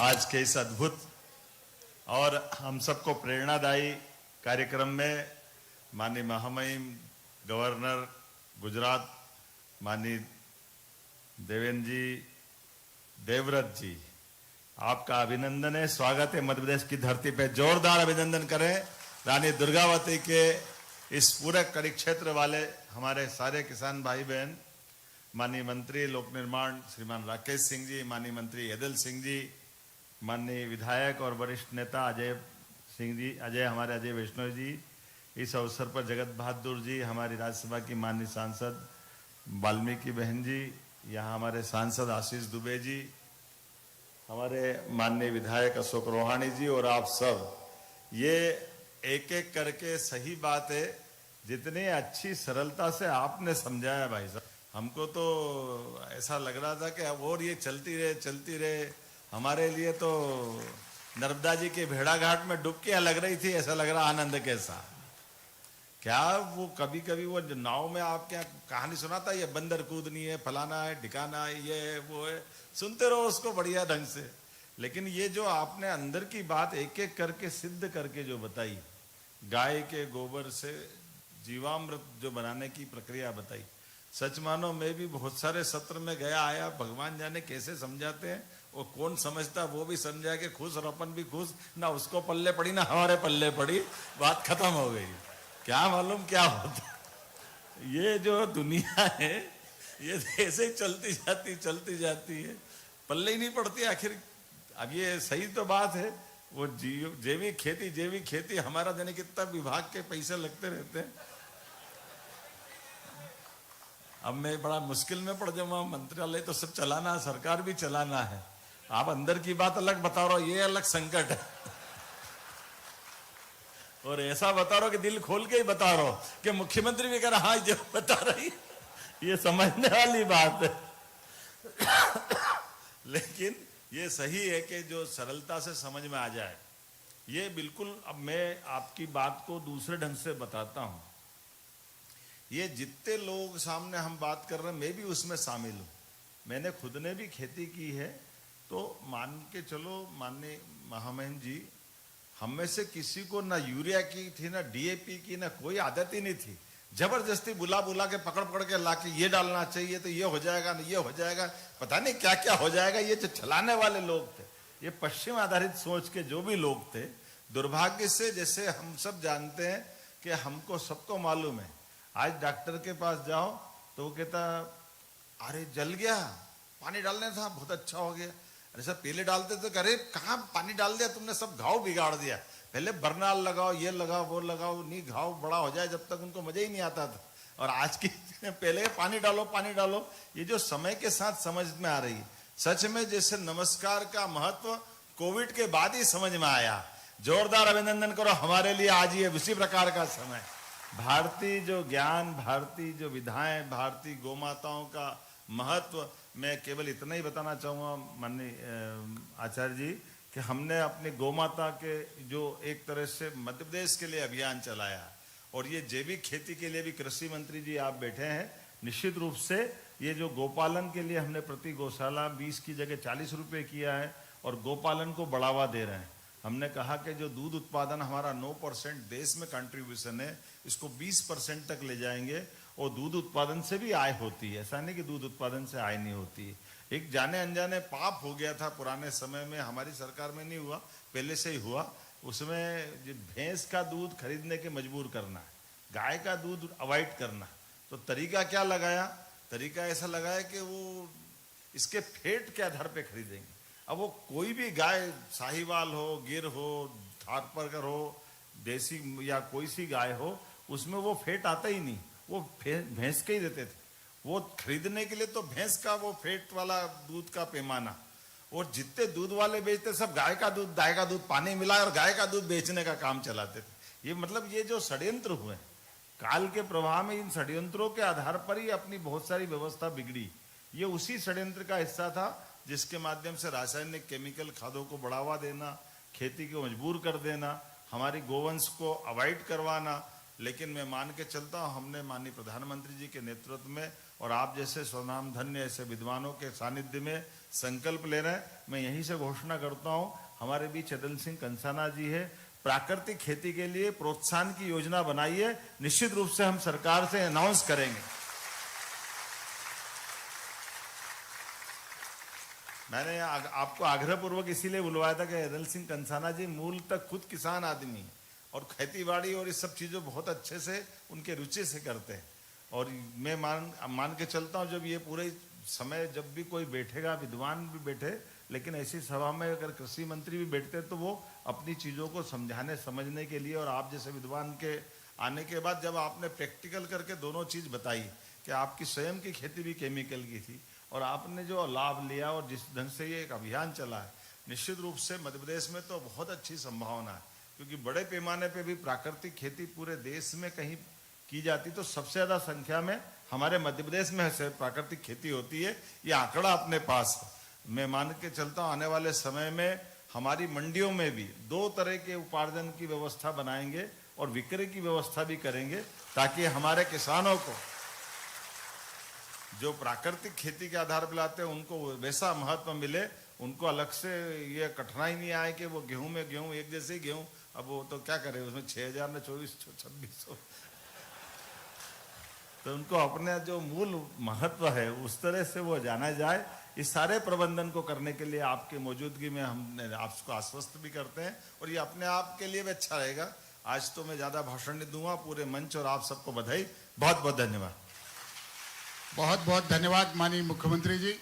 आज के इस अद्भुत और हम सबको प्रेरणादायी कार्यक्रम में माननीय महामहिम गवर्नर गुजरात माननीय देवेंद्र जी देवव्रत जी, आपका अभिनंदन है, स्वागत है मध्य प्रदेश की धरती पे। जोरदार अभिनंदन करें रानी दुर्गावती के इस पूरे कड़ी क्षेत्र वाले हमारे सारे किसान भाई बहन, माननीय मंत्री लोक निर्माण श्रीमान राकेश सिंह जी, माननीय मंत्री यदल सिंह जी, माननीय विधायक और वरिष्ठ नेता अजय सिंह जी, हमारे अजय वैष्णव जी, इस अवसर पर जगत बहादुर जी, हमारी राज्यसभा की माननीय सांसद वाल्मीकि बहन जी, यहाँ हमारे सांसद आशीष दुबे जी, हमारे माननीय विधायक अशोक रोहाणी जी और आप सब, ये एक एक करके सही बात है, जितनी अच्छी सरलता से आपने समझाया भाई साहब, हमको तो ऐसा लग रहा था कि और ये चलती रहे। हमारे लिए तो नर्मदा जी के भेड़ा घाट में डुबकियां लग रही थी, ऐसा लग रहा आनंद के साथ। क्या वो कभी कभी वो नाव में आप क्या कहानी सुनाता, ये बंदर कूदनी है, फलाना है, ठिकाना है, ये है वो है, सुनते रहो उसको बढ़िया ढंग से। लेकिन ये जो आपने अंदर की बात एक एक करके सिद्ध करके जो बताई, गाय के गोबर से जीवामृत जो बनाने की प्रक्रिया बताई, सच मानो मैं भी बहुत सारे सत्र में गया आया, भगवान जाने कैसे समझाते हैं, वो कौन समझता वो भी समझा के खुश और अपन भी खुश, ना उसको पल्ले पड़ी ना हमारे पल्ले पड़ी, बात खत्म हो गई। क्या मालूम क्या होता। ये जो दुनिया है ये ऐसे ही चलती जाती है, पल्ले ही नहीं पड़ती आखिर। अब ये सही तो बात है, वो जैविक खेती हमारा जाने कितना विभाग के पैसे लगते रहते हैं। अब मैं बड़ा मुश्किल में पड़ जाऊंगा, मंत्रालय तो सब चलाना है, सरकार भी चलाना है, आप अंदर की बात अलग बता रहे हो, ये अलग संकट है। और ऐसा बता रहे हो कि दिल खोल के ही बता रहे हो कि मुख्यमंत्री भी कह रहा हाँ जो बता रही, ये समझने वाली बात है। लेकिन ये सही है कि जो सरलता से समझ में आ जाए, ये बिल्कुल। अब मैं आपकी बात को दूसरे ढंग से बताता हूं। ये जितने लोग सामने हम बात कर रहे हैं, मैं भी उसमें शामिल हूं। मैंने खुद ने भी खेती की है, तो मान के चलो माननीय महामहिम जी, हम में से किसी को ना यूरिया की थी, ना डीएपी की, ना कोई आदत ही नहीं थी। जबरदस्ती बुला के पकड़ के ला के ये डालना चाहिए तो ये हो जाएगा, ना ये हो जाएगा, पता नहीं क्या क्या हो जाएगा। ये जो चलाने वाले लोग थे, ये पश्चिम आधारित सोच के जो भी लोग थे, दुर्भाग्य से, जैसे हम सब जानते हैं कि हमको सबको मालूम है, आज डॉक्टर के पास जाओ तो वो कहता अरे जल गया, पानी डालने था, बहुत अच्छा हो गया। अरे सर पहले डालते तो अरे कहाँ पानी डाल दिया तुमने, सब घाव बिगाड़ दिया, पहले बर्नाल लगाओ, ये लगाओ, वो लगाओ, नहीं घाव बड़ा हो जाए, जब तक उनको मजा ही नहीं आता था। और आज की पहले पानी डालो, ये जो समय के साथ समझ में आ रही है। सच में जैसे नमस्कार का महत्व कोविड के बाद ही समझ में आया। जोरदार अभिनंदन करो हमारे लिए, आज ये उसी प्रकार का समय। भारतीय जो ज्ञान, भारतीय जो विधाएं, भारतीय गौ माताओं का महत्व, मैं केवल इतना ही बताना चाहूँगा माननीय आचार्य जी, कि हमने अपनी गौ माता के जो एक तरह से मध्य प्रदेश के लिए अभियान चलाया, और ये जैविक खेती के लिए भी कृषि मंत्री जी आप बैठे हैं, निश्चित रूप से ये जो गोपालन के लिए हमने प्रति गौशाला 20 की जगह 40 रुपये किया है, और गोपालन को बढ़ावा दे रहे हैं। हमने कहा कि जो दूध उत्पादन हमारा 9% देश में कंट्रीब्यूशन है, इसको 20% तक ले जाएंगे, और दूध उत्पादन से भी आय होती है, ऐसा नहीं कि दूध उत्पादन से आय नहीं होती है। एक जाने अनजाने पाप हो गया था पुराने समय में, हमारी सरकार में नहीं हुआ, पहले से ही हुआ, उसमें भैंस का दूध खरीदने के मजबूर करना, गाय का दूध अवॉइड करना। तो तरीका क्या लगाया, तरीका ऐसा लगाया कि वो इसके फेट के आधार पे खरीदेंगे। अब वो कोई भी गाय, साहिवाल हो, गिर हो, थारपारकर हो, देसी या कोई सी गाय हो, उसमें वो फेट आता ही नहीं, वो भैंस के ही देते थे। वो खरीदने के लिए तो भैंस का वो फेट वाला दूध का पैमाना, और जितने दूध वाले बेचते सब गाय का दूध पानी मिलाए और गाय का दूध बेचने का काम चलाते थे। ये मतलब ये जो षड्यंत्र हुए काल के प्रवाह में, इन षड्यंत्रों के आधार पर ही अपनी बहुत सारी व्यवस्था बिगड़ी। ये उसी षड्यंत्र का हिस्सा था जिसके माध्यम से रासायनिक केमिकल खादों को बढ़ावा देना, खेती को मजबूर कर देना, हमारी गोवंश को अवॉइड करवाना। लेकिन मैं मान के चलता हूँ, हमने माननीय प्रधानमंत्री जी के नेतृत्व में और आप जैसे स्वनाम धन्य ऐसे विद्वानों के सानिध्य में संकल्प ले रहे हैं। मैं यहीं से घोषणा करता हूं, हमारे बीच चंदन सिंह कंसाना जी है। प्राकृतिक खेती के लिए प्रोत्साहन की योजना बनाइए, निश्चित रूप से हम सरकार से अनाउंस करेंगे। मैंने आपको आग्रहपूर्वक इसीलिए बुलवाया था कि चंदन सिंह कंसाना जी मूल तक खुद किसान आदमी है और खेतीबाड़ी और इस सब चीज़ों बहुत अच्छे से उनके रुचि से करते हैं। और मैं मान के चलता हूँ, जब ये पूरे समय जब भी कोई बैठेगा, विद्वान भी बैठे, लेकिन ऐसी सभा में अगर कृषि मंत्री भी बैठते तो वो अपनी चीज़ों को समझाने समझने के लिए, और आप जैसे विद्वान के आने के बाद जब आपने प्रैक्टिकल करके दोनों चीज़ बताई कि आपकी स्वयं की खेती भी केमिकल की थी और आपने जो लाभ लिया और जिस ढंग से ये एक अभियान चला है, निश्चित रूप से मध्य प्रदेश में तो बहुत अच्छी संभावना है। क्योंकि बड़े पैमाने पे भी प्राकृतिक खेती पूरे देश में कहीं की जाती तो सबसे ज़्यादा संख्या में हमारे मध्य प्रदेश में से प्राकृतिक खेती होती है। ये आंकड़ा अपने पास है। मैं मान के चलता हूँ आने वाले समय में हमारी मंडियों में भी 2 तरह के उपार्जन की व्यवस्था बनाएंगे और विक्रय की व्यवस्था भी करेंगे, ताकि हमारे किसानों को जो प्राकृतिक खेती के आधार पर लाते हैं उनको वैसा महत्व मिले, उनको अलग से ये कठिनाई नहीं आए कि वो गेहूं में गेहूं एक जैसे गेहूं, अब वो तो क्या करे उसमें 6000 ने 2400-2600, तो उनको अपने जो मूल महत्व है उस तरह से वो जाना जाए। इस सारे प्रबंधन को करने के लिए आपकी मौजूदगी में हम आपको आश्वस्त भी करते हैं और ये अपने आप के लिए भी अच्छा रहेगा। आज तो मैं ज़्यादा भाषण नहीं दूंगा, पूरे मंच और आप सबको बधाई, बहुत बहुत धन्यवाद। बहुत बहुत धन्यवाद माननीय मुख्यमंत्री जी।